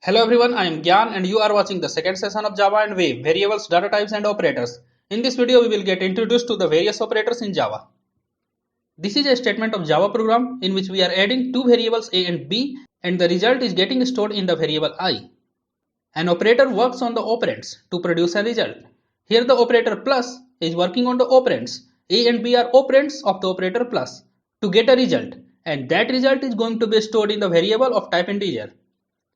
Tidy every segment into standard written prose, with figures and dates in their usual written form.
Hello everyone, I am Gyan and you are watching the second session of Java and Wave, variables, data types and operators. In this video, we will get introduced to the various operators in Java. This is a statement of Java program in which we are adding two variables a and b and the result is getting stored in the variable I. An operator works on the operands to produce a result. Here the operator plus is working on the operands. A and b are operands of the operator plus to get a result and that result is going to be stored in the variable of type integer.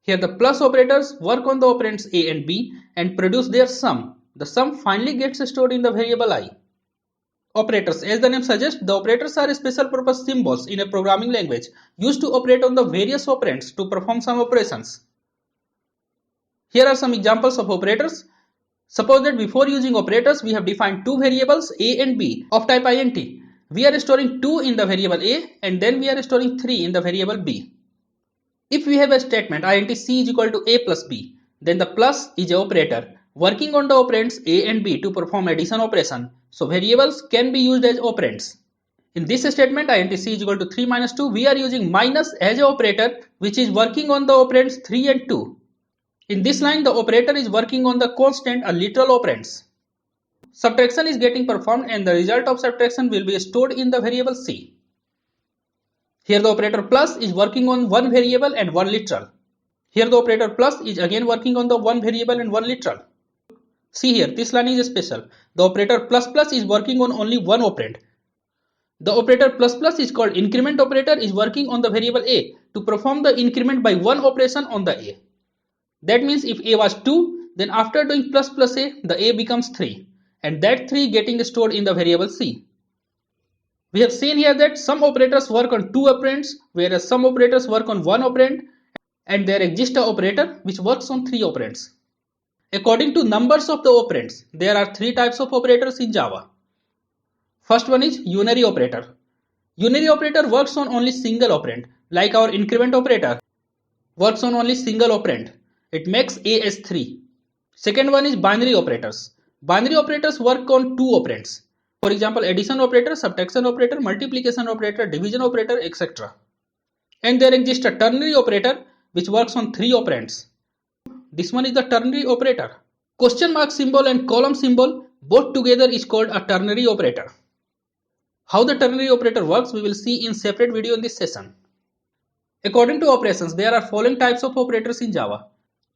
Here the plus operators work on the operands a and b and produce their sum. The sum finally gets stored in the variable I. Operators, as the name suggests, the operators are special purpose symbols in a programming language used to operate on the various operands to perform some operations. Here are some examples of operators. Suppose that before using operators we have defined two variables a and b of type int. We are storing 2 in the variable a and then we are storing 3 in the variable b. If we have a statement int c is equal to a plus b, then the plus is an operator working on the operands a and b to perform addition operation. So variables can be used as operands. In this statement int c is equal to 3 minus 2, we are using minus as an operator which is working on the operands 3 and 2. In this line the operator is working on the constant or literal operands. Subtraction is getting performed and the result of subtraction will be stored in the variable c. Here the operator plus is working on one variable and one literal. Here the operator plus is again working on the one variable and one literal. See here, this line is special. The operator plus plus is working on only one operand. The operator plus plus is called increment operator is working on the variable a to perform the increment by one operation on the a. That means if a was 2, then after doing plus plus a, the a becomes 3 and that 3 getting stored in the variable c. We have seen here that some operators work on two operands whereas some operators work on one operand and there exists an operator which works on three operands. According to numbers of the operands, there are three types of operators in Java. First one is unary operator. Unary operator works on only single operand, like our increment operator works on only single operand. It makes a as 3. Second one is binary operators. Binary operators work on two operands. For example, addition operator, subtraction operator, multiplication operator, division operator, etc. And there exists a ternary operator which works on three operands. This one is the ternary operator. Question mark symbol and column symbol both together is called a ternary operator. How the ternary operator works we will see in separate video in this session. According to operations, there are following types of operators in Java.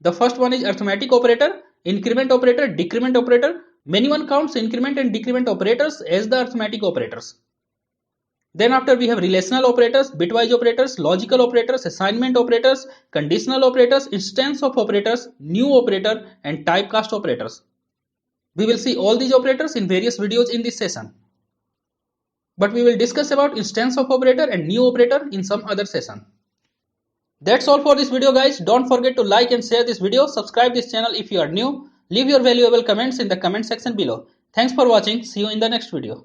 The first one is arithmetic operator, increment operator, decrement operator. Many one counts increment and decrement operators as the arithmetic operators. Then after we have relational operators, bitwise operators, logical operators, assignment operators, conditional operators, instance of operators, new operator and typecast operators. We will see all these operators in various videos in this session. But we will discuss about instance of operator and new operator in some other session. That's all for this video guys. Don't forget to like and share this video. Subscribe this channel if you are new. Leave your valuable comments in the comment section below. Thanks for watching. See you in the next video.